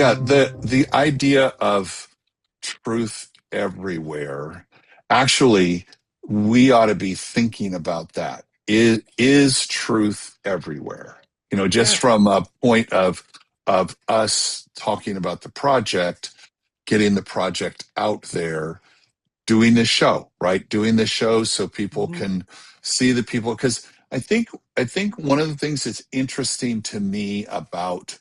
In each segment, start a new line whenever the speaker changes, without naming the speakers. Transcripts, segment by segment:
Yeah, the idea of truth everywhere, actually, we ought to be thinking about that. Is truth everywhere? Just
Yes.
from a point of us talking about the project, getting the project out there, doing the show, right? Doing the show so people
Mhm.
can see the people. Because I think one of the things that's interesting to me about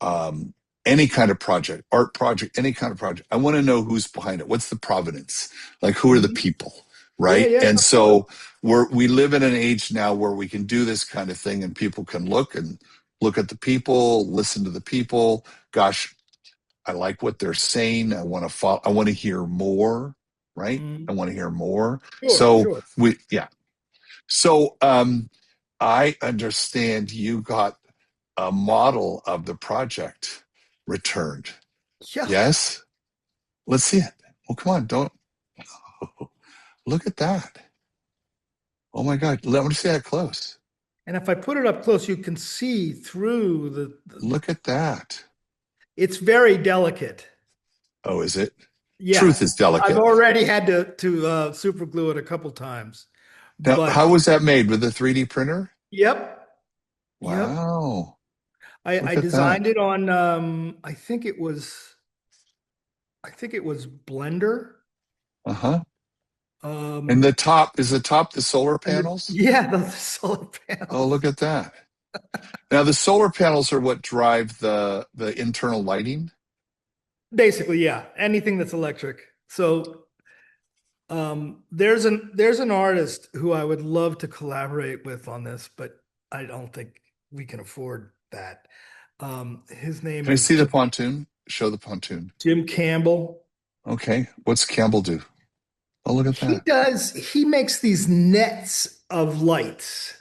um, any kind of project, art project, any kind of project. I want to know who's behind it. What's the provenance? Like, who are the
Mhm.
people,
Yeah,
right?
yeah,
And
of course.
so we live in an age now where we can do this kind of thing, and people can look at the people, listen to the people. Gosh, I like what they're saying. I want to follow. I want to hear more, right?
Mhm.
I want to hear more.
Sure,
So
sure.
yeah. So I understand you got a model of the project returned.
Yeah.
Yes? Let's see it. Oh, come on. Don't look at that. Oh my God. Let me see that close.
And if I put it up close, you can see through
Look at that.
it's very delicate.
Oh, is it? Truth
Yeah.
is
I've
delicate.
already had to super glue it a couple times.
Now, how
But
was that made? With a 3D printer?
yep. Yep.
Wow.
I
Look at that.
designed it on I think it was Blender.
Uh-huh. And
Um
the top the solar
and
panels?
yeah, the solar
Oh,
panels.
look at that. Now the solar panels are what drive the internal lighting.
Basically, yeah. Anything that's electric. So there's an artist who I would love to collaborate with on this, but I don't think we can afford that. His name
Can I
is
see the pontoon? Show the pontoon.
Jim Campbell.
Okay. What's Campbell do? Oh, look at that.
He makes these nets of lights,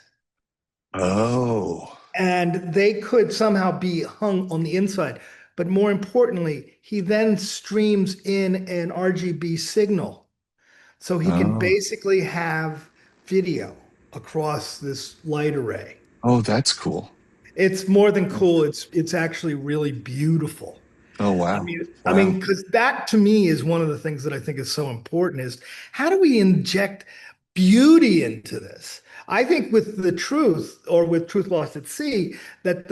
Oh.
and they could somehow be hung on the inside. But more importantly, he then streams in an RGB signal. So he can
Oh.
basically have video across this light array.
Oh, that's cool.
It's more than cool. It's actually really beautiful.
Oh,
I
wow.
mean, I mean,
Wow.
because that to me is one of the things that I think is so important is how do we inject beauty into this? I think with the truth or with Truth Lost at Sea, that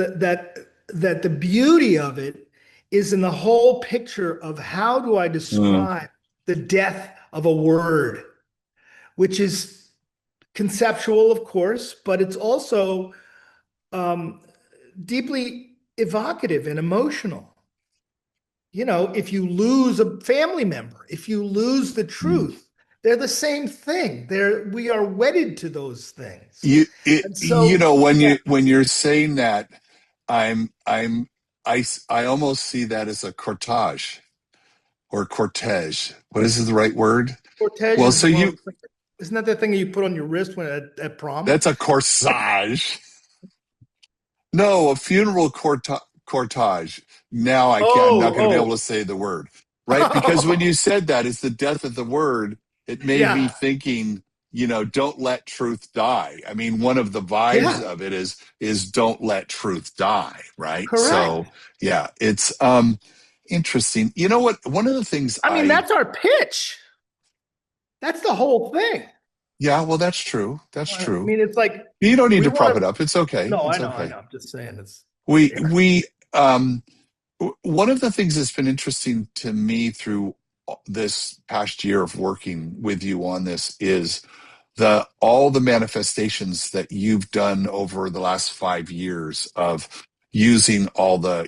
the beauty of it is in the whole picture of how do I
Mm.
describe the death of a word, which is conceptual, of course, but it's also um, deeply evocative and emotional. If you lose a family member, if you lose the
Mm.
truth, they're the same thing. We are wedded to those things. And
You
so,
know, when
yeah.
you're saying that, I'm I almost see that as a cortege or cortege. What is the right word?
Cortege
Well,
is
so
one
you
of the, isn't that the thing you put on your wrist when at prom?
that's a corsage. No, a funeral cortege. Now I'm not going to be able
Oh,
to say the word, right? Because when
oh.
you said that, it's the death of the word. It made me
Yeah.
thinking, don't let truth die. I mean, one of the vibes
Yeah.
of it is don't let truth die, right? So
Correct.
yeah, it's interesting. You know what? One of the things
I mean, that's our pitch. That's the whole thing.
yeah, well, that's true. That's
I
true.
mean, it's like
You don't need
we
to
want
prop
to.
it up. It's okay.
No, I
It's
know, I
okay.
know. I'm just saying it's.
We
Yeah.
we one of the things that's been interesting to me through this past year of working with you on this is the all the manifestations that you've done over the last 5 years of using all the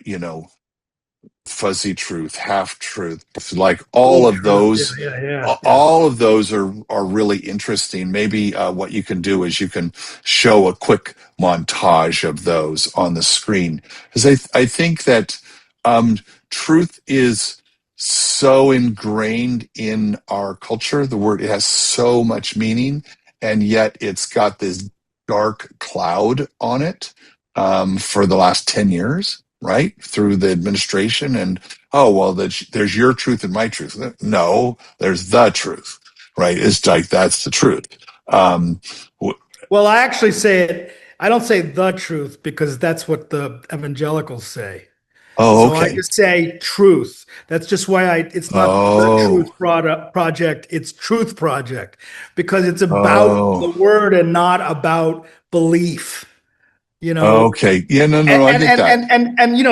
fuzzy truth, half truth, like
Full
all of
truth. Yeah,
those.
yeah, yeah, yeah.
All of those are really interesting. Maybe what you can do is you can show a quick montage of those on the screen, because I think that um, truth is so ingrained in our culture. The word, it has so much meaning, and yet it's got this dark cloud on it for the last 10 years, right? Through the administration. And, oh, well, there's your truth and my truth. No, there's the truth, right? It's like, that's the truth. Um,
Well, I actually say it. I don't say the truth because that's what the evangelicals say.
Oh,
So I
okay.
just say truth. That's just why it's not the
Oh,
truth project, it's truth project because it's about
oh,
the word and not about belief, you know.
okay. Yeah, no, no,
And
no, I
and
get
and
that.
and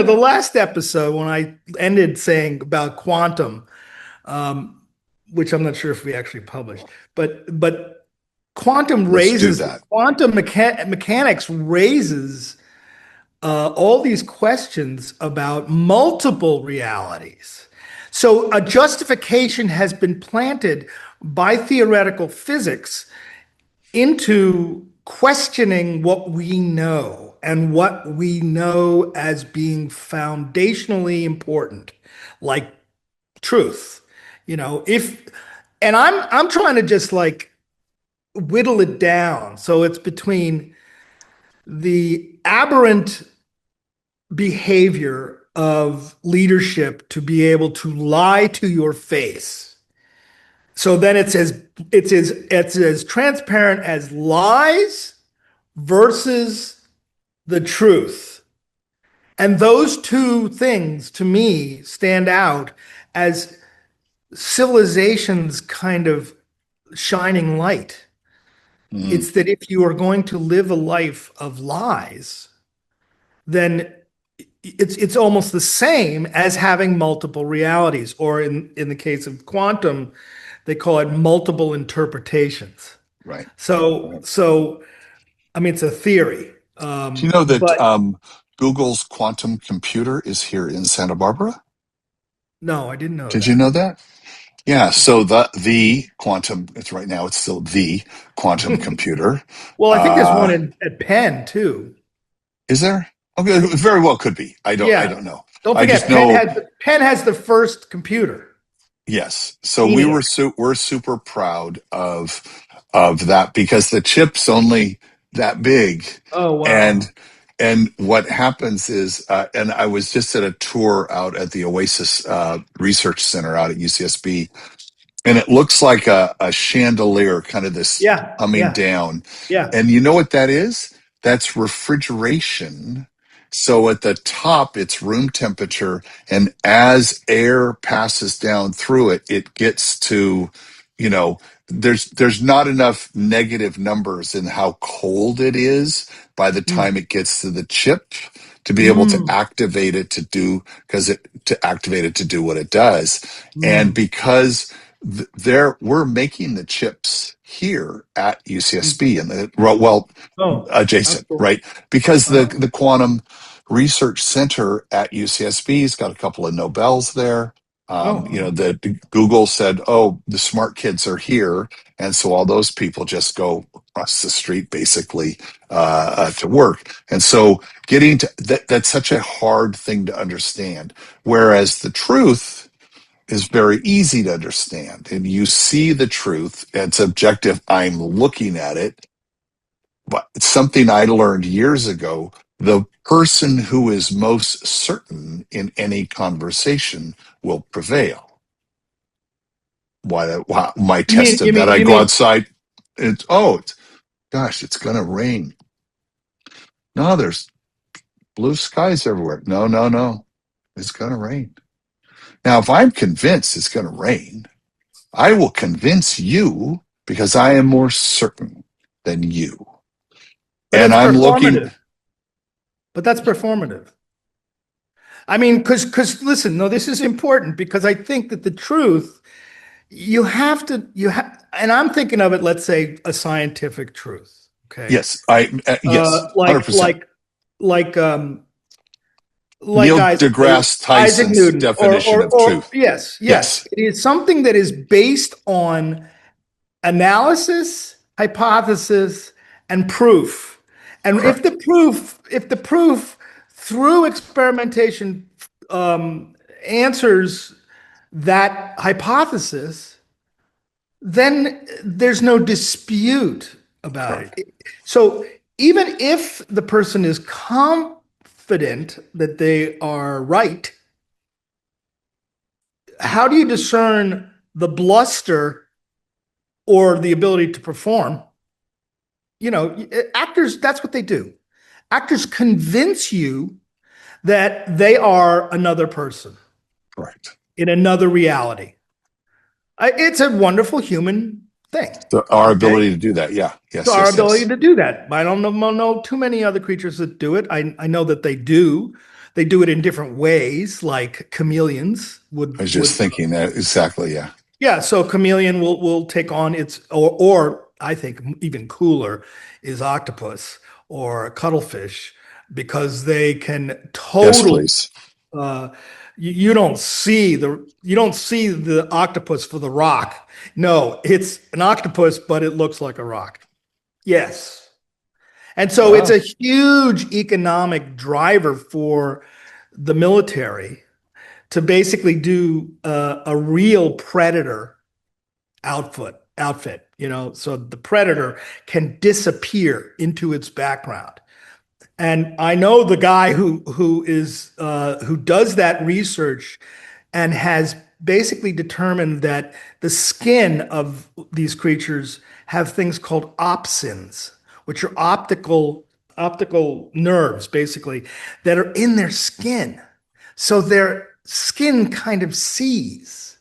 the last episode when I ended saying about quantum, um, which I'm not sure if we actually published, but
Let's do that.
mechanics raises all these questions about multiple realities. So a justification has been planted by theoretical physics into questioning what we know and what we know as being foundationally important, like truth. If and I'm trying to just like whittle it down. So it's between the aberrant behavior of leadership to be able to lie to your face. So then it's as transparent as lies versus the truth. And those two things to me stand out as civilization's kind of shining light.
Mm,
It's that if you are going to live a life of lies, then it's almost the same as having multiple realities, or in the case of quantum, they call it multiple interpretations.
right.
So I mean, it's a theory,
Do you know that
but
Google's quantum computer is here in Santa Barbara?
no, I didn't know
Did you
that.
know that? Yeah, so the quantum, it's right now, it's still the quantum computer.
Well, I think there's one
Uh,
at Penn too.
is there? Okay, it very well could be. I
Yeah,
don't know.
don't
I
forget,
just know,
Penn has the first computer,
yes. So
ENIAC.
we're super proud of that because the chip's only that big.
Oh
And
wow.
what happens is, and I was just at a tour out at the Oasis Research Center out at UCSB, and it looks like a chandelier, kind of this
Yeah,
coming
yeah,
down.
yeah.
And you know what that is? That's refrigeration. So at the top, it's room temperature. And as air passes down through it, it gets to, you know, there's not enough negative numbers in how cold it is by the time
Mm,
it gets to the chip to be able to
mm,
activate it to do, because it to activate it to do what it does. And
mm,
because there we're making the chips here at
mm.
UCSB and well,
Oh, that's
adjacent,
cool.
right? Because
Uh-huh.
the quantum research center at UCSB's got a couple of Nobels there.
Oh,
The Google said, "Oh, the smart kids are here," and so all those people just go across the street basically to work. And so getting to that's such a hard thing to understand. Whereas the truth is very easy to understand, and you see the truth, it's objective, I'm looking at it. But it's something I learned years ago: the person who is most certain in any conversation will prevail. Why my
you mean
test
you
of that,
mean
I
you
go
mean
outside, gosh, it's gonna rain. No, there's blue skies everywhere. No, no, no, it's gonna rain. Now if I'm convinced it's gonna rain, I will convince you because I am more certain than you.
but
And
it's
I'm looking,
performative. But that's performative. I mean, because listen, no, this is important because I think that the truth and I'm thinking of it, let's say a scientific truth, okay?
yes, yes,
Uh, like
100%.
like like um like
Neil
Isaac Newton,
deGrasse Tyson's definition of
or
truth.
yes, yes,
Yes,
it is something that is based on analysis, hypothesis, and proof. And
correct.
if the proof through experimentation answers that hypothesis, then there's no dispute about
Correct.
it. So even if the person is confident that they are right, how do you discern the bluster or the ability to perform? Actors, that's what they do. Actors convince you that they are another person
Correct.
in another reality. It's a wonderful human thing.
So our
Okay.
ability to do that. Yeah.
So
Yes,
our
yes,
ability
yes.
to do that. I don't know too many other creatures that do it. I know that they do. They do it in different ways, like chameleons
I was
would
just thinking that exactly. Yeah.
yeah, so chameleon will take on its or I think even cooler is octopus or cuttlefish because they can
Yes,
totally
please.
uh you don't see the octopus for the rock. No, it's an octopus, but it looks like a rock. Yes. And so it's
Wow.
a huge economic driver for the military to basically do a real predator outfit, so the predator can disappear into its background. And I know the guy who does that research and has basically determined that the skin of these creatures have things called opsins, which are optical nerves basically that are in their skin. So their skin kind of sees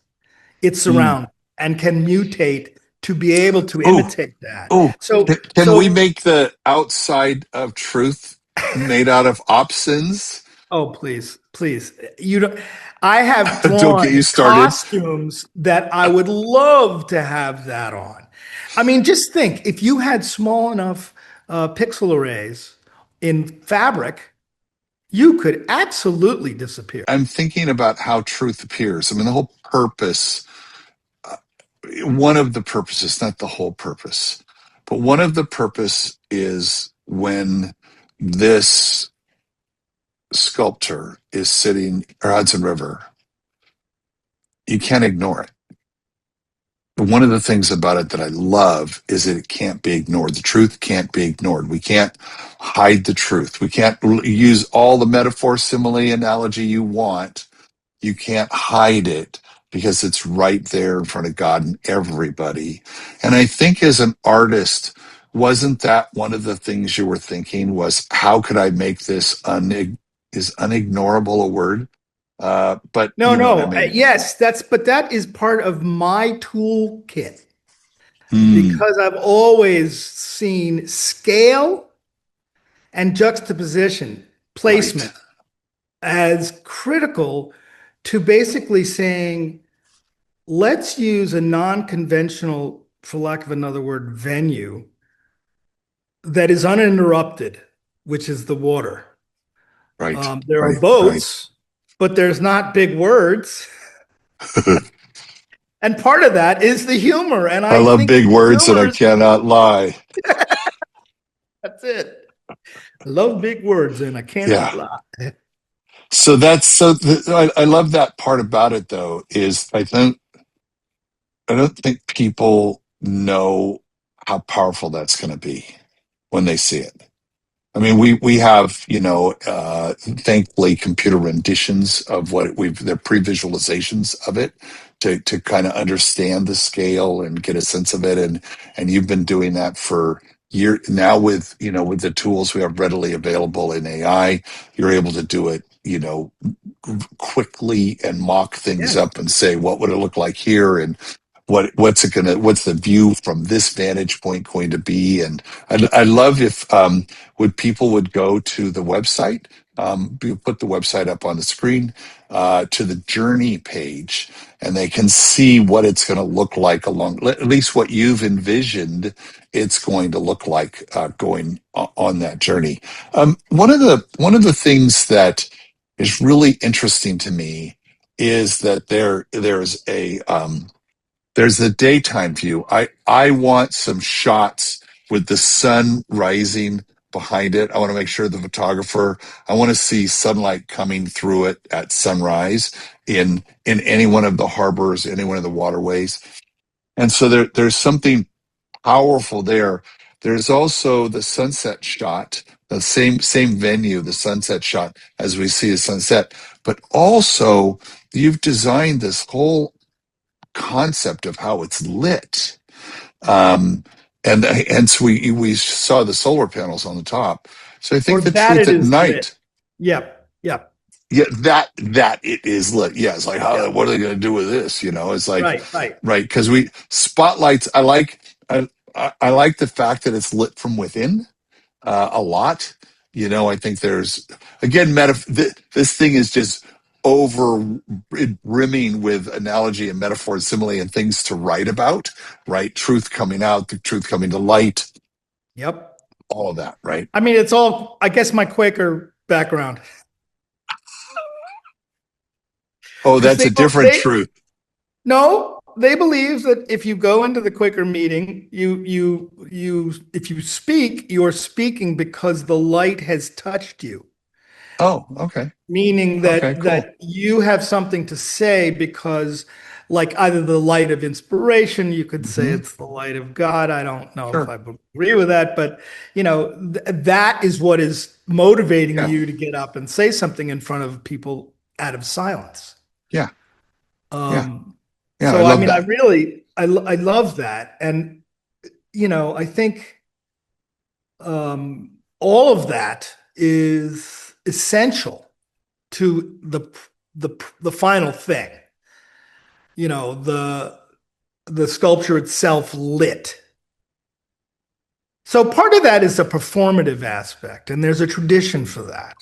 its
Mm.
surround and can mutate to be able to
Oh,
imitate that.
oh,
So
can we
so
make the outside of truth made out of opsins?
oh please, please. You don't I have
Don't get you
drawn
started.
costumes that I would love to have that on. I mean, just think if you had small enough pixel arrays in fabric, you could absolutely disappear.
I'm thinking about how truth appears. I mean, the whole purpose, one of the purposes, not the whole purpose, but one of the purpose is when this sculptor is sitting, or Hudson River, you can't ignore it. But one of the things about it that I love is that it can't be ignored. The truth can't be ignored. We can't hide the truth. We can't use all the metaphor, simile, analogy you want. You can't hide it because it's right there in front of God and everybody. And I think as an artist, wasn't that one of the things you were thinking was how could I make this is unignorable a word? But
No,
you know what I
no.
mean.
Yes, but that is part of my toolkit
Hmm.
because I've always seen scale and juxtaposition,
Right,
placement as critical to basically saying, let's use a non-conventional, for lack of another word, venue that is uninterrupted, which is the water.
right,
There are
right, right.
boats, but there's not big words. And part of that is the humor. And
I
I
love
think
big
the
words and
humor
I
is
cannot lie.
that's it. I love big words and I cannot
Yeah.
lie.
So that's I love that part about it though, is I don't think people know how powerful that's going to be when they see it. I mean, we have, thankfully computer renditions of what they're pre-visualizations of it to kind of understand the scale and get a sense of it. And you've been doing that for years now with, with the tools we have readily available in AI, you're able to do it, quickly and mock things
Yes.
up and say, what would it look like here? And what's the view from this vantage point going to be? And I love if would people would go to the website, we put the website up on the screen, to the journey page, and they can see what it's going to look like along, at least what you've envisioned it's going to look like, going on that journey. One of the things that is really interesting to me is that there's the daytime view. I want some shots with the sun rising behind it. I want to make sure the photographer, I want to see sunlight coming through it at sunrise in any one of the harbors, any one of the waterways. And so there's something powerful there. There's also the sunset shot, the same venue, the sunset shot as we see the sunset, but also you've designed this whole concept of how it's lit. Um, and so we saw the solar panels on the top. So I
For
think the
that
truth
it
at
is lit.
night,
Yep. Yep.
Yeah, that it is lit. Yeah, it's like,
Yeah.
how, what are they going to do with this? You know, it's like,
Right, right.
right, because we spotlights. I like the fact that it's lit from within a lot. You know, I think there's again, this thing is just over brimming with analogy and metaphor and simile and things to write about. Right, truth coming out, the truth coming to light,
Yep.
all of that. Right.
I mean, it's all, I guess, my Quaker background.
Oh,
Because
that's a different truth.
no, they believe that if you go into the Quaker meeting, if you speak, you're speaking because the light has touched you,
Oh, okay,
meaning
okay,
that
cool.
you have something to say because, like, either the light of inspiration, you could say
Hmm.
it's the light of God. I don't know if
Sure.
I agree with that, but that is what is motivating
Yeah.
you to get up and say something in front of people out of silence.
Yeah. Yeah.
Um,
Yeah. I
so I
love
mean,
that.
I love that, and I think all of that is essential to the final thing. The sculpture itself lit. So part of that is a performative aspect, and there's a tradition for that.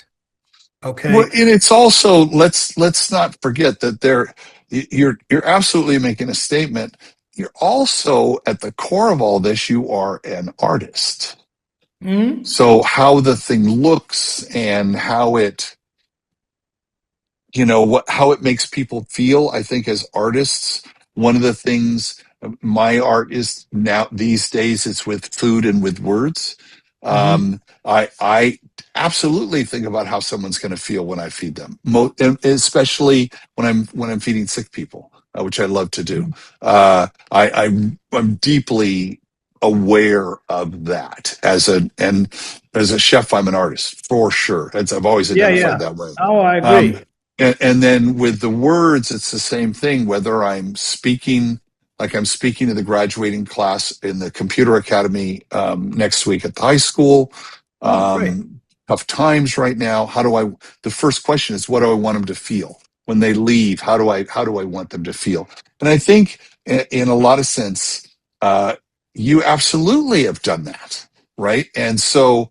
Well,
Okay.
and it's also let's not forget that you're absolutely making a statement. You're also at the core of all this, you are an artist.
Mhm.
So how the thing looks and how it, how it makes people feel, I think as artists, one of the things my art is now these days, it's with food and with words.
Mhm.
I absolutely think about how someone's going to feel when I feed them, especially when I'm feeding sick people, which I love to do. I'm deeply aware of that as a chef. I'm an artist for sure. I've always
Yeah,
identified
yeah.
that way.
Oh, I
Um,
agree.
and then with the words, it's the same thing, whether I'm speaking, like I'm speaking to the graduating class in the computer academy next week at the high school.
Oh, great.
Tough times right now. The first question is, what do I want them to feel when they leave? How do I want them to feel? And I think in a lot of sense, uh, you absolutely have done that. Right. And so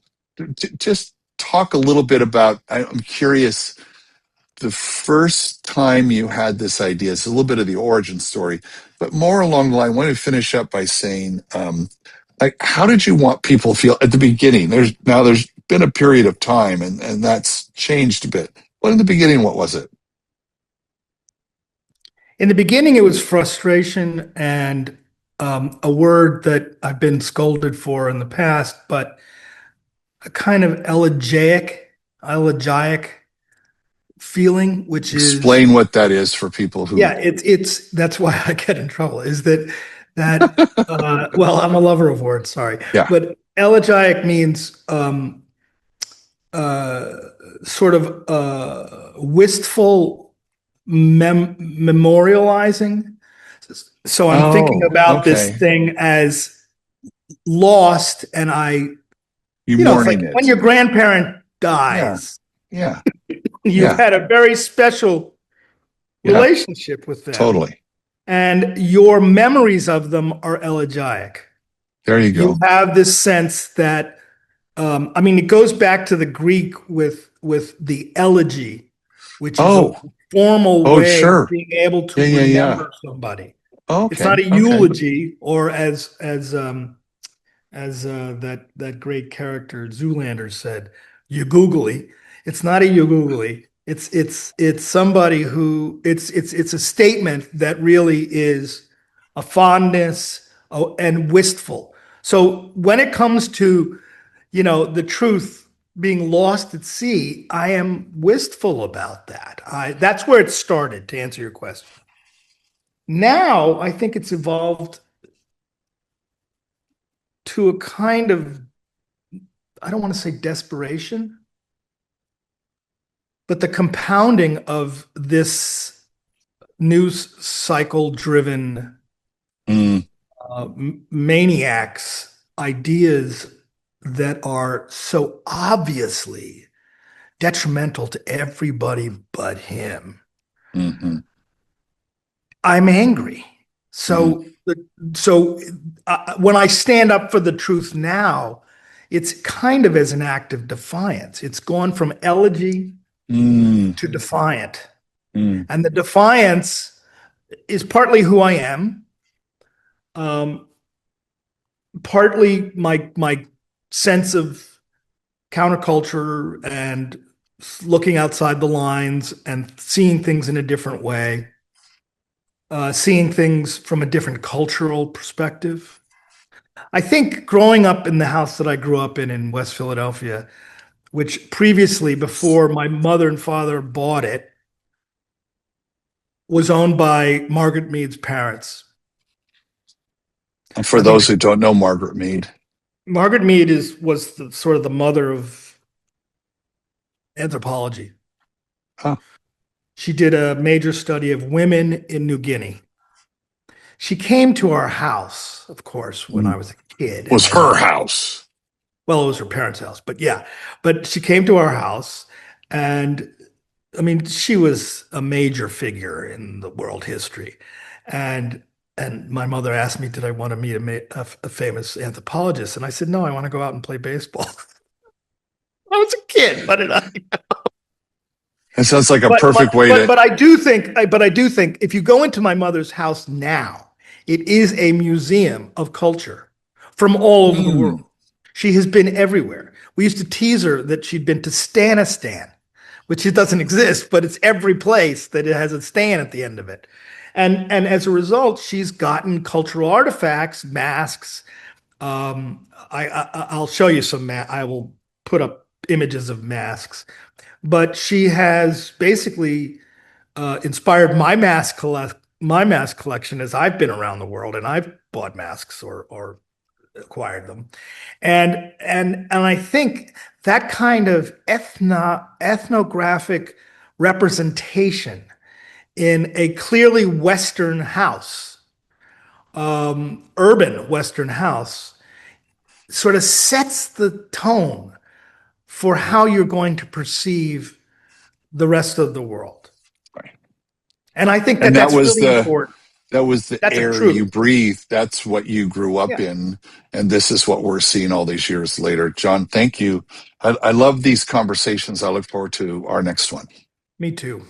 just talk a little bit about, I'm curious, the first time you had this idea. It's a little bit of the origin story, but more along the line. I want to finish up by saying, like, how did you want people to feel at the beginning? There's been a period of time, and that's changed a bit. But in the beginning, what was it?
In the beginning, it was frustration and a word that I've been scolded for in the past, but a kind of elegiac feeling, which is,
Explain what that is for people
yeah,
who.
it's that's why I get in trouble, is that well, I'm a lover of words, sorry,
Yeah.
but elegiac means uh, sort of wistful memorializing. So I'm thinking
Oh,
about this
okay.
thing as lost, and
You
it's like
mourning
when
it.
your grandparent
Yeah.
dies,
Yeah.
you've
Yeah.
had a very special
Yeah.
relationship with them,
Totally.
and your memories of them are elegiac.
There you
You
go.
have this sense that, I mean, it goes back to the Greek with the elegy, which is a
Oh.
formal
Oh,
way of
sure.
being able to
Yeah. Yeah. Yeah.
remember somebody. It's not
Okay.
a
Okay.
eulogy, or as that great character Zoolander said, you googly. It's not a you googly. It's somebody who it's a statement that really is a fondness, and wistful. So when it comes to the truth being lost at sea, I am wistful about that. That's where it started, to answer your question. Now I think it's evolved to a kind of, I don't want to say desperation, but the compounding of this news cycle driven
Mm,
maniacs ideas that are so obviously detrimental to everybody but him,
Mm-hmm.
I'm angry. So, when I stand up for the truth now, it's kind of as an act of defiance. It's gone from elegy
Mm-hmm.
to defiant.
Mm-hmm.
And the defiance is partly who I am, partly my sense of counterculture and looking outside the lines and seeing things in a different way, seeing things from a different cultural perspective. I think growing up in the house that I grew up in West Philadelphia, which previously, before my mother and father bought it, was owned by Margaret Mead's parents.
And for
I think
those who don't know Margaret Mead,
Margaret Mead was sort of the mother of anthropology.
oh,
She did a major study of women in New Guinea. She came to our house, of course, when I was a kid.
was her house.
Well, it was her parents' house, but yeah. But she came to our house, and I mean, she was a major figure in the world history. And my mother asked me, did I want to meet a famous anthropologist? And I said, no, I want to go out and play baseball. I was a kid, but
That sounds like a perfect way to.
but I do think if you go into my mother's house now, it is a museum of culture from all over the world. She has been everywhere. We used to tease her that she'd been to Stanistan, which it doesn't exist, but it's every place that it has a Stan at the end of it. And as a result, she's gotten cultural artifacts, masks. I'll show you some. I will put up images of masks, but she has basically inspired my mask collection as I've been around the world and I've bought masks or acquired them. And I think that kind of ethnographic representation in a clearly Western house, urban Western house, sort of sets the tone for how you're going to perceive the rest of the world.
Right.
And I think
And
that's really important.
that was the
That's a
air you
truth.
breathed. That's what you grew up
Yeah.
in. And this is what we're seeing all these years later. John, thank you. I love these conversations. I look forward to our next one.
Me too.